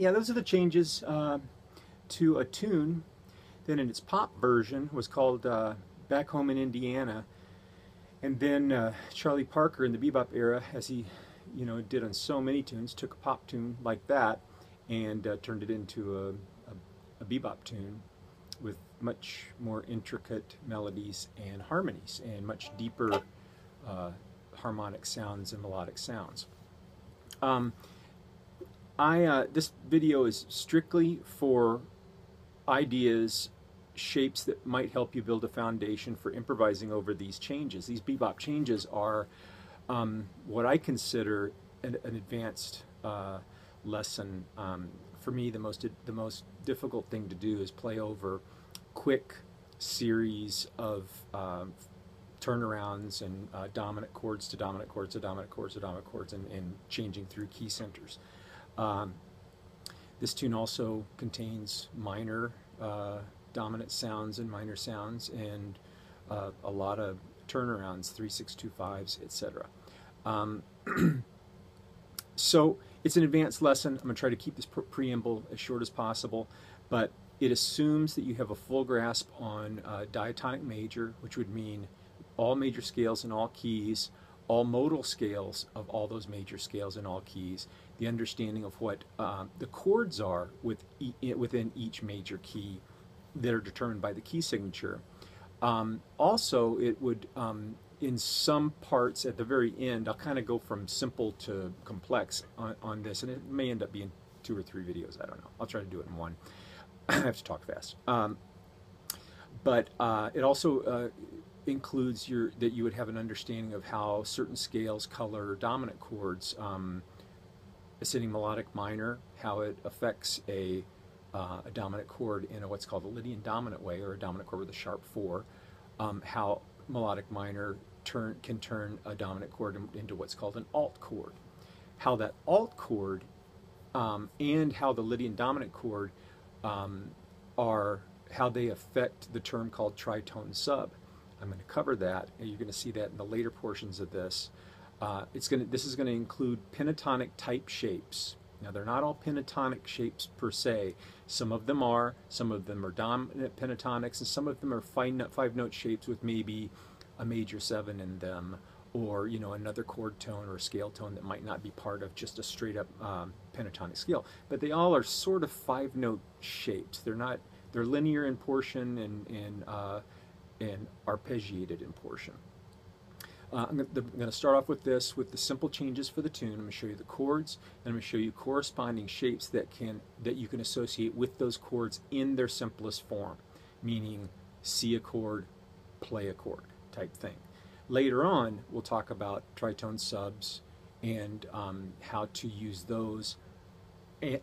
yeah, those are the changes to a tune that in its pop version was called Back Home in Indiana. And then Charlie Parker in the bebop era, as he did on so many tunes, took a pop tune like that and turned it into a bebop tune with much more intricate melodies and harmonies and much deeper harmonic sounds and melodic sounds. This video is strictly for ideas, shapes that might help you build a foundation for improvising over these changes. These bebop changes are what I consider an advanced lesson. For me, the most difficult thing to do is play over quick series of turnarounds and dominant chords to dominant chords to dominant chords to dominant chords and changing through key centers. This tune also contains minor dominant sounds and minor sounds and a lot of turnarounds, 3, 6, 2, 5s, etc. So it's an advanced lesson. I'm going to try to keep this preamble as short as possible, but it assumes that you have a full grasp on diatonic major, which would mean all major scales in all keys, all modal scales of all those major scales in all keys, the understanding of what the chords are within each major key that are determined by the key signature. Also, it would, in some parts at the very end, I'll kind of go from simple to complex on this, and it may end up being 2 or 3 videos, I don't know. I'll try to do it in one. I have to talk fast. But it also includes that you would have an understanding of how certain scales color dominant chords, ascending melodic minor, how it affects a dominant chord in what's called a Lydian dominant way, or a dominant chord with a sharp 4, how melodic minor can turn a dominant chord into what's called an alt chord, how that alt chord and how the Lydian dominant chord how they affect the term called tritone sub. I'm going to cover that, and you're going to see that in the later portions of this. This is going to include pentatonic type shapes. Now, they're not all pentatonic shapes per se. Some of them are dominant pentatonics, and some of them are 5-note shapes with maybe a major 7 in them, or another chord tone or a scale tone that might not be part of just a straight up pentatonic scale. But they all are sort of 5-note shapes. They're linear in portion and arpeggiated in portion. I'm going to start off with the simple changes for the tune. I'm going to show you the chords, and I'm going to show you corresponding shapes that you can associate with those chords in their simplest form, meaning see a chord, play a chord type thing. Later on, we'll talk about tritone subs and how to use those,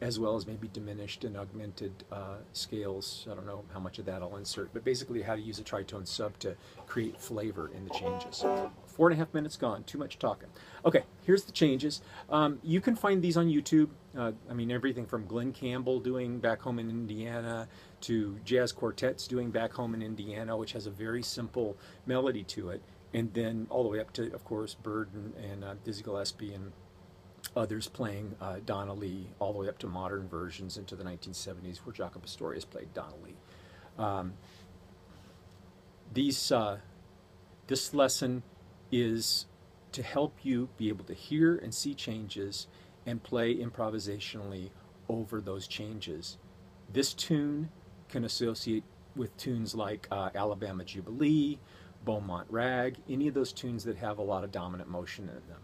as well as maybe diminished and augmented scales. I don't know how much of that I'll insert, but basically how to use a tritone sub to create flavor in the changes. 4.5 minutes gone, too much talking. Okay, here's the changes. You can find these on YouTube. I mean, everything from Glenn Campbell doing Back Home in Indiana to jazz quartets doing Back Home in Indiana, which has a very simple melody to it, and then all the way up to, of course, Bird and Dizzy Gillespie and others playing Donna Lee, all the way up to modern versions into the 1970s where Jaco Pastorius played Donna Lee. This lesson is to help you be able to hear and see changes and play improvisationally over those changes. This tune can associate with tunes like Alabama Jubilee, Beaumont Rag, any of those tunes that have a lot of dominant motion in them.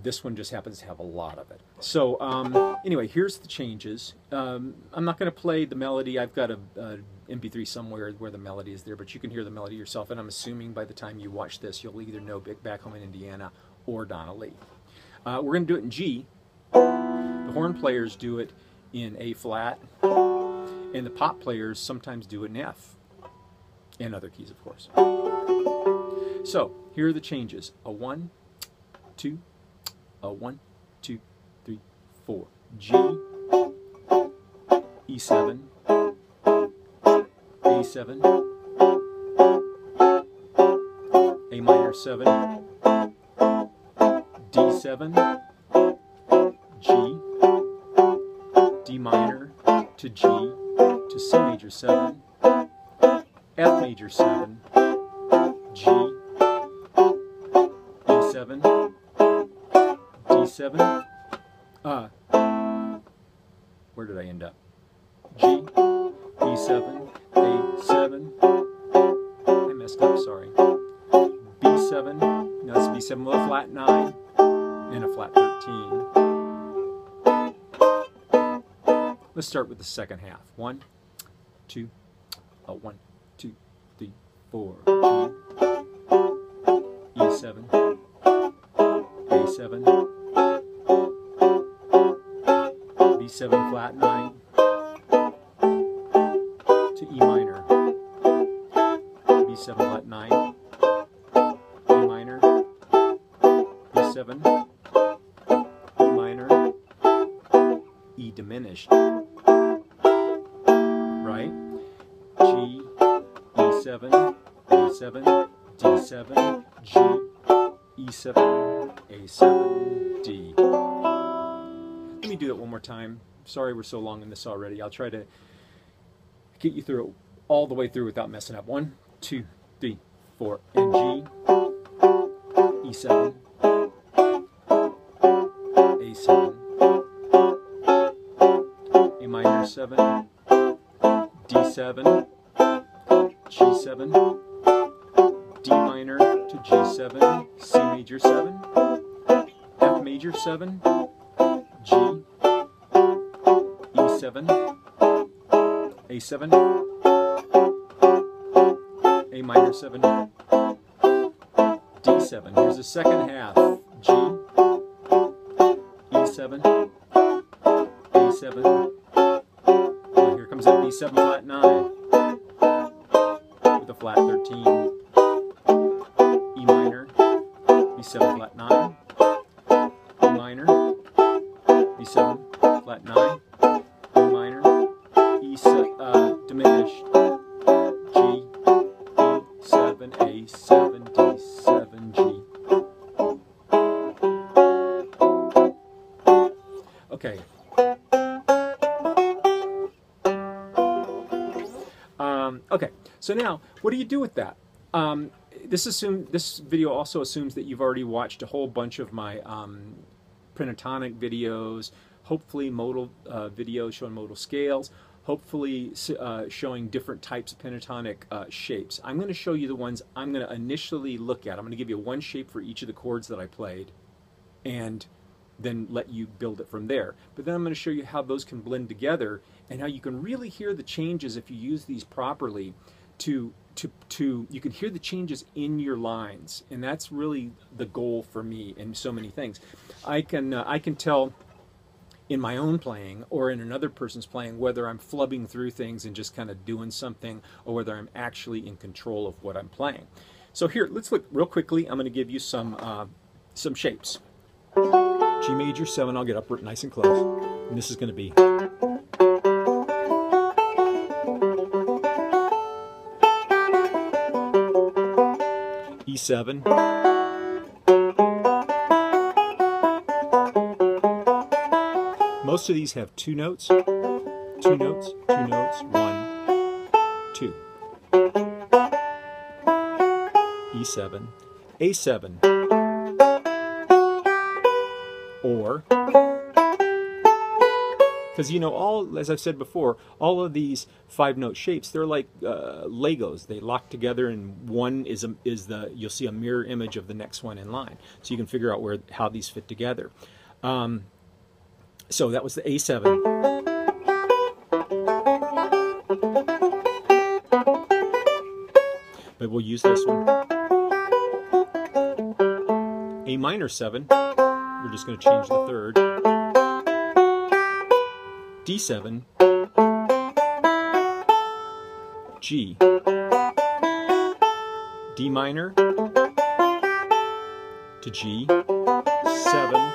This one just happens to have a lot of it. So anyway, here's the changes. I'm not going to play the melody. I've got a MP3 somewhere where the melody is there, but you can hear the melody yourself, and I'm assuming by the time you watch this, you'll either know Back Home in Indiana or Donna Lee. We're going to do it in G. The horn players do it in A flat, and the pop players sometimes do it in F, and other keys, of course. So here are the changes. A 1, 2, a 1, 2, 3, 4. G, E7, A7, A minor 7, D7, G, D to G to C major 7, F major 7, G, E7, D7, where did I end up? G, E7, A7, I messed up, sorry. B7, no, it's B7 with a flat 9 and a flat 13. Let's start with the second half. 1, 2, 1, 2, 3, 4. G, E7, A7, B7 flat 9 to E minor, B7 flat 9, E minor, B7, E minor, E diminished, right? G, E7, A7, D7, G, E7, A7, D. Let me do it one more time. Sorry we're so long in this already. I'll try to get you through it all the way through without messing up. 1, 2, 3, 4, and G, E7, A7, A minor 7, D7, G7, D minor to G7, C major 7, F major 7, G, E7, A7, A minor 7, D7. Here's the second half. G, E7, A7. Oh, here comes that B7 flat 9 with a flat 13. E minor, B7 flat 9. E minor, B7 flat 9. E minor, E7 diminished. G, E7, A7, D7, G. Okay. Okay. So now, what do you do with that? This video also assumes that you've already watched a whole bunch of my pentatonic videos, hopefully modal videos showing modal scales, hopefully showing different types of pentatonic shapes. I'm going to show you the ones I'm going to initially look at. I'm going to give you one shape for each of the chords that I played, and then let you build it from there. But then I'm going to show you how those can blend together and how you can really hear the changes if you use these properly. You can hear the changes in your lines, and that's really the goal for me in so many things. I can tell in my own playing or in another person's playing whether I'm flubbing through things and just kind of doing something, or whether I'm actually in control of what I'm playing. So here, let's look real quickly. I'm going to give you some shapes. G major 7. I'll get up nice and close, and this is going to be E7, most of these have two notes, 1, 2, E7, A7, or, because you know, as I've said before, all of these 5-note shapes, they're like Legos. They lock together, and one you'll see a mirror image of the next one in line, so you can figure out how these fit together. So that was the A7. But we'll use this one. A minor 7. We're just going to change the third. D7, G, D minor to G, 7,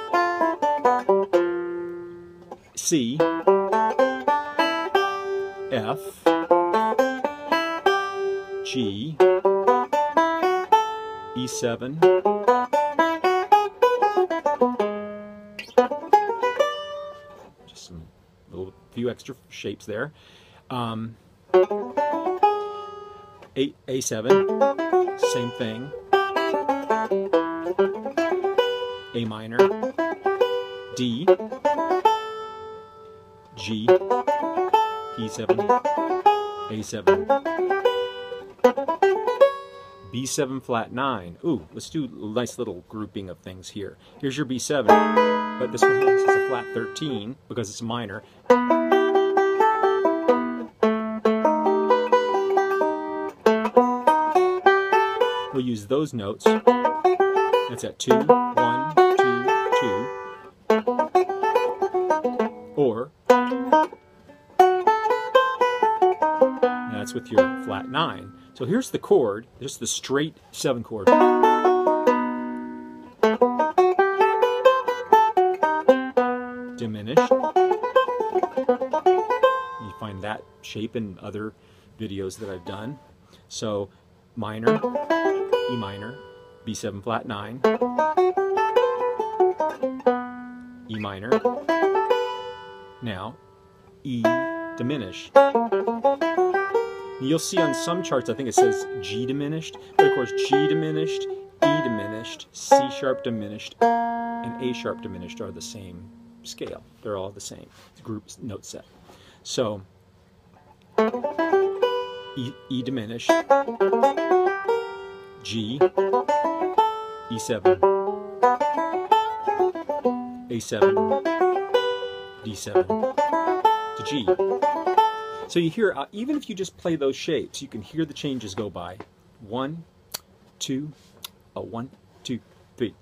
C, F, G, E7, few extra shapes there. A7, same thing. A minor, D, G, E7, A7, B7 flat 9. Ooh, let's do a nice little grouping of things here. Here's your B7, but this one is a flat 13 because it's minor. We'll use those notes. That's at 2, 1, 2, 2. Or that's with your flat 9. So here's the chord. There's the straight 7 chord. Diminished. You find that shape in other videos that I've done. So minor, E minor, B7 flat 9, E minor, now E diminished. You'll see on some charts, I think it says G diminished, but of course G diminished, E diminished, C sharp diminished, and A sharp diminished are the same scale. They're all the same group note set. So E diminished, G, E7, A7, D7 to G. So you hear, even if you just play those shapes, you can hear the changes go by. 1, 2, 1, 2, 3.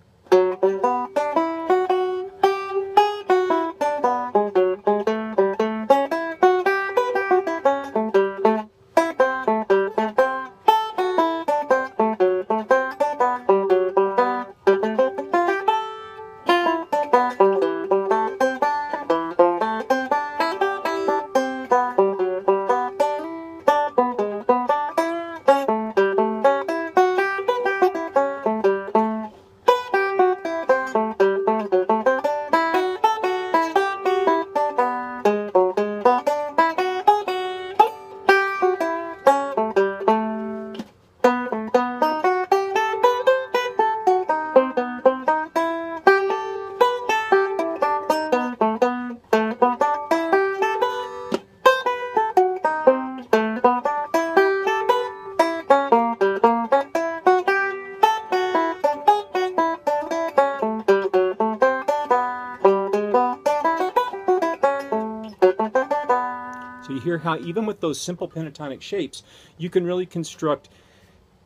So you hear how even with those simple pentatonic shapes, you can really construct.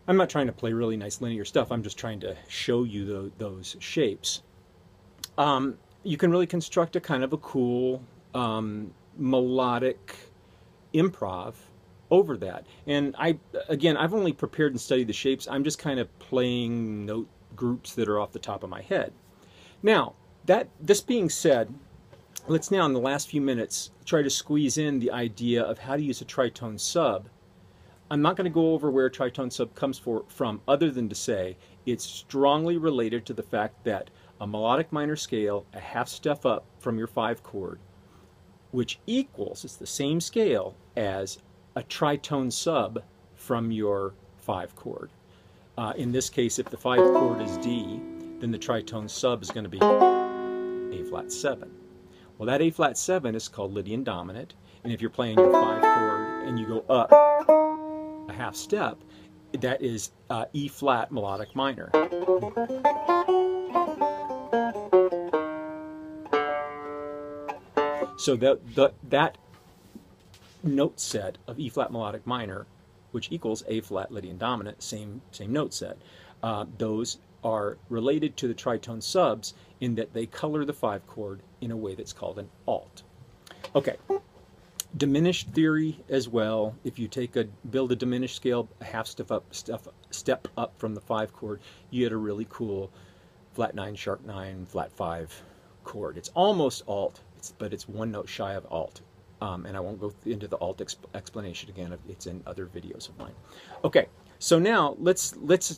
I'm not trying to play really nice linear stuff. I'm just trying to show you those shapes. You can really construct a kind of a cool melodic improv over that. And I've only prepared and studied the shapes. I'm just kind of playing note groups that are off the top of my head. Now, this being said, let's now in the last few minutes try to squeeze in the idea of how to use a tritone sub. I'm not going to go over where a tritone sub comes from other than to say it's strongly related to the fact that a melodic minor scale, a half step up from your 5 chord, which equals, it's the same scale as a tritone sub from your 5 chord. In this case, if the 5 chord is D, then the tritone sub is going to be A flat 7. Well, that A flat 7 is called Lydian dominant, and if you're playing your 5 chord and you go up a half step, that is E flat melodic minor. So that note set of E flat melodic minor, which equals A flat Lydian dominant, same note set, those are related to the tritone subs in that they color the 5 chord in a way that's called an alt. Okay, diminished theory as well. If you build a diminished scale, a half step up from the 5 chord, you get a really cool flat 9, sharp 9, flat 5 chord. It's almost alt, but it's one note shy of alt. And I won't go into the alt explanation again. It's in other videos of mine. Okay, so now let's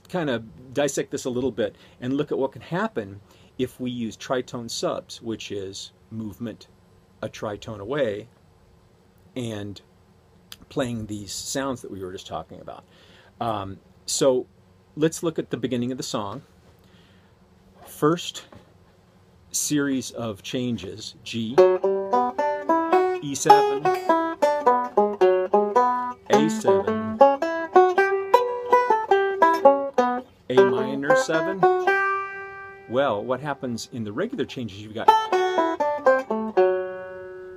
kind of dissect this a little bit and look at what can happen if we use tritone subs, which is movement a tritone away and playing these sounds that we were just talking about. So let's look at the beginning of the song. First series of changes: G, E7, A7, A minor 7. Well, what happens in the regular changes, you've got,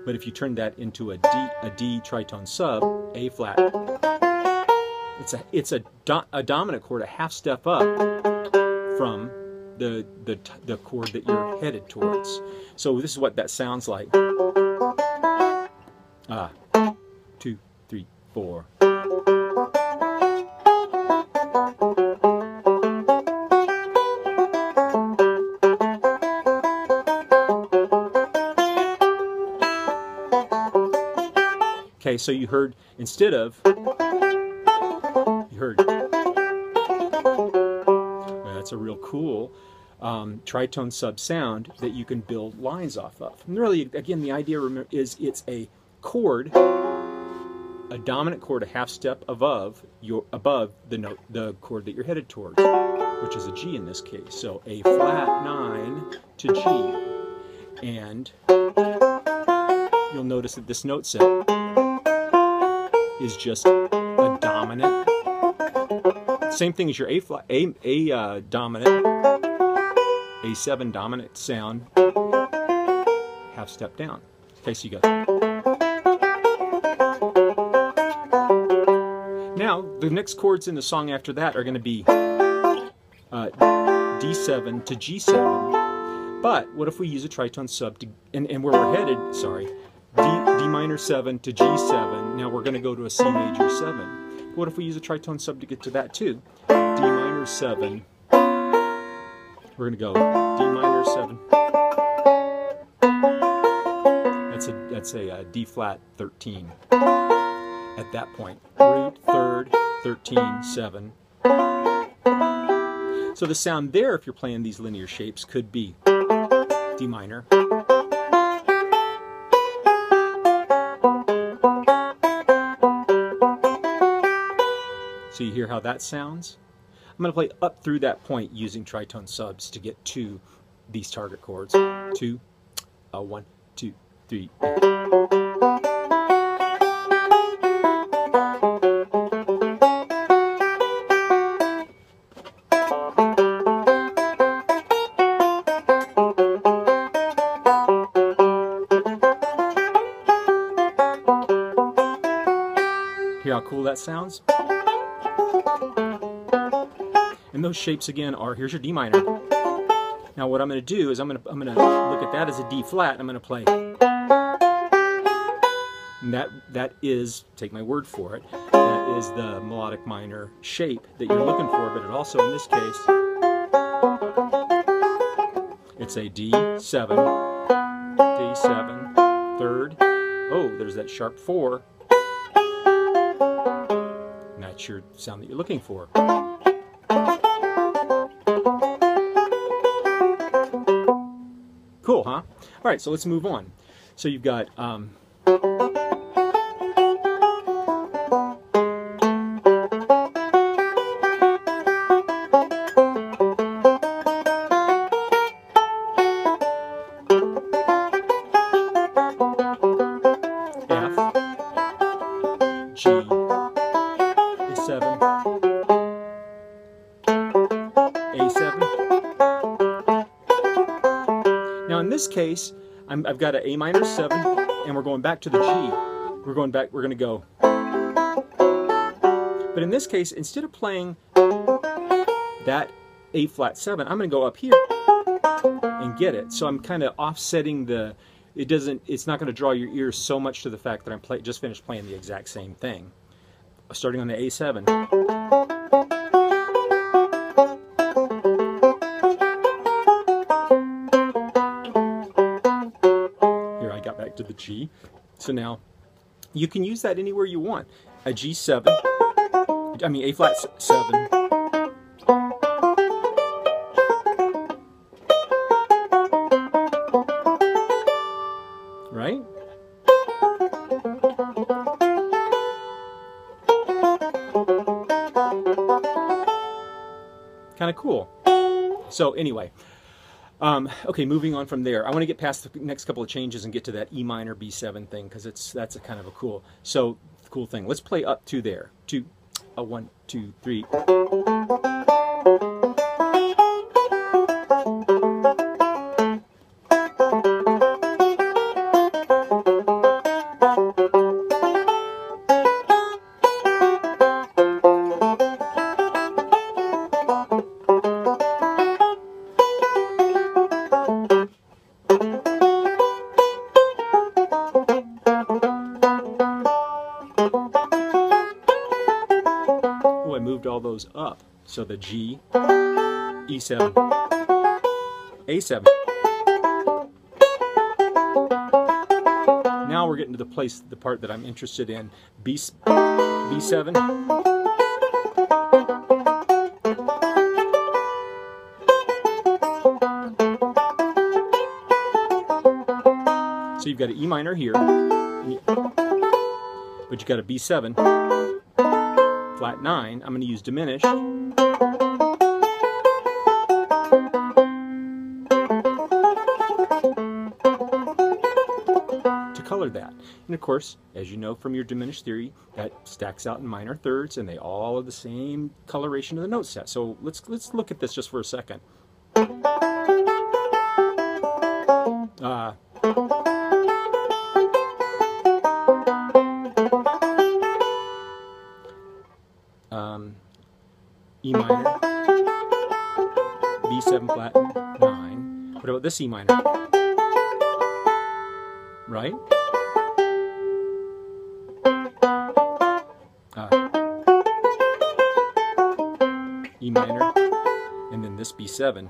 but if you turn that into a D tritone sub, A flat, it's a dominant chord, a half step up from the chord that you're headed towards. So this is what that sounds like. 2, 3, 4. Okay, so you heard, instead of, you heard, well, that's a real cool tritone sub sound that you can build lines off of. And really, again, the idea is it's a chord, a dominant chord, a half step above the note, the chord that you're headed towards, which is a G in this case. So A flat 9 to G, and you'll notice that this note set is just a dominant. Same thing as your A flat, A dominant, A7 dominant sound, half step down. Okay, so you got. Now the next chords in the song after that are going to be D7 to G7. But what if we use a tritone sub to, and where we're headed? Sorry. D minor 7 to G7. Now we're going to go to a C major 7. What if we use a tritone sub to get to that too? D minor 7. We're going to go D minor 7. That's a D flat 13. At that point, root, third, 13, 7. So the sound there, if you're playing these linear shapes, could be D minor. So you hear how that sounds? I'm going to play up through that point using tritone subs to get to these target chords. 2, 1, 2, 3. Hear how cool that sounds? And those shapes again are, here's your D minor. Now what I'm going to do is I'm going to look at that as a D flat. I'm going to play. And that is, take my word for it, that is the melodic minor shape that you're looking for, but it also in this case it's a D7, D7, third. Oh, there's that sharp 4. And that's your sound that you're looking for. Cool, huh? All right, so let's move on. So you've got F, G, A7, A7. Now in this case, I've got an A minor 7, and we're going back to the G. We're going to go. But in this case, instead of playing that A flat 7, I'm going to go up here and get it. So I'm kind of offsetting the. It's not going to draw your ears so much to the fact that I'm just finished playing the exact same thing. Starting on the A7. To the G. So now you can use that anywhere you want. A G7, I mean A flat 7. Right? kind of cool. So anyway, okay, moving on from there. I want to get past the next couple of changes and get to that E minor B7 thing, because that's a kind of a cool thing. Let's play up to there. 1, 2, 3. All those up. So the G, E7, A7. Now we're getting to the part that I'm interested in. B7. So you've got an E minor here, but you've got a B7. Flat 9, I'm going to use diminished. To color that. And of course, as you know from your diminished theory, that stacks out in minor thirds, and they all are the same coloration of the note set. So let's look at this just for a second. E minor, B7 flat 9. What about this E minor? Right? E minor, and then this B7.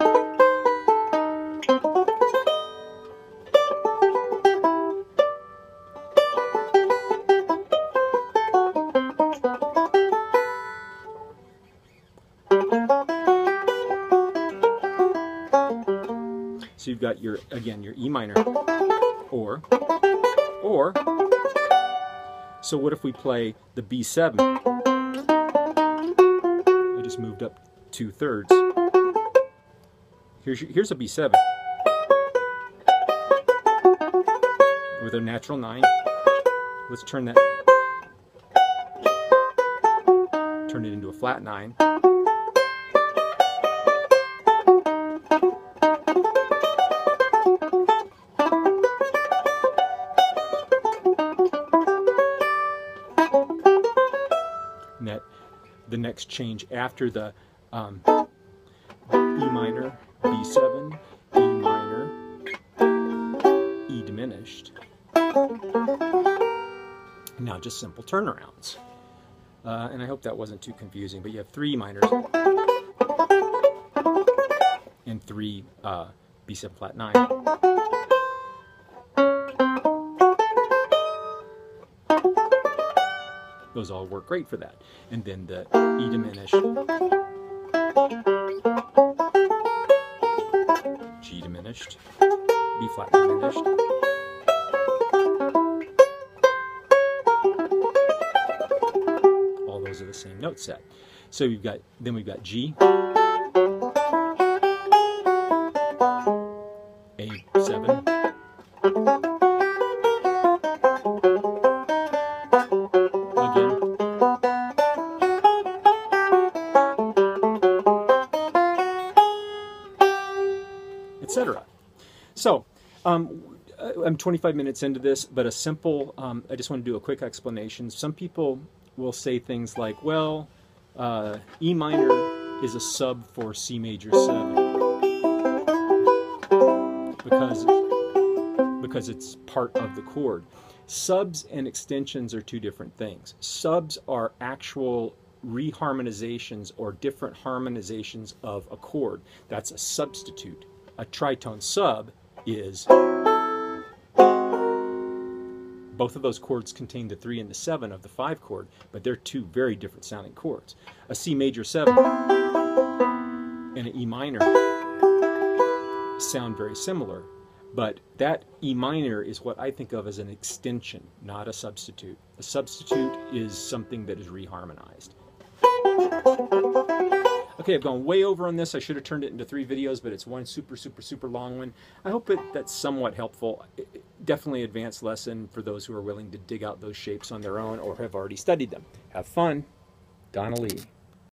So you've got your E minor, or, so what if we play the B7? I just moved up 2/3. Here's a B7 with a natural 9. Let's turn it into a flat 9. The next change after the E minor, B7, E minor, E diminished. Now just simple turnarounds. And I hope that wasn't too confusing, but you have 3 minors and 3 B7 flat 9. Those all work great for that. And then the E diminished, G diminished, B flat diminished, all those are the same note set. So we've got G, A7, etc. So I'm 25 minutes into this, but a simple, I just want to do a quick explanation. Some people will say things like, well, E minor is a sub for C major 7 because it's part of the chord. Subs and extensions are two different things. Subs are actual reharmonizations or different harmonizations of a chord. That's a substitute. A tritone sub is, both of those chords contain the 3 and the 7 of the 5 chord, but they're two very different sounding chords. A C major 7 and an E minor sound very similar, but that E minor is what I think of as an extension, not a substitute. A substitute is something that is reharmonized. Okay, I've gone way over on this. I should have turned it into 3 videos, but it's one super long one. I hope that's somewhat helpful. Definitely advanced lesson for those who are willing to dig out those shapes on their own or have already studied them. Have fun. Donna Lee.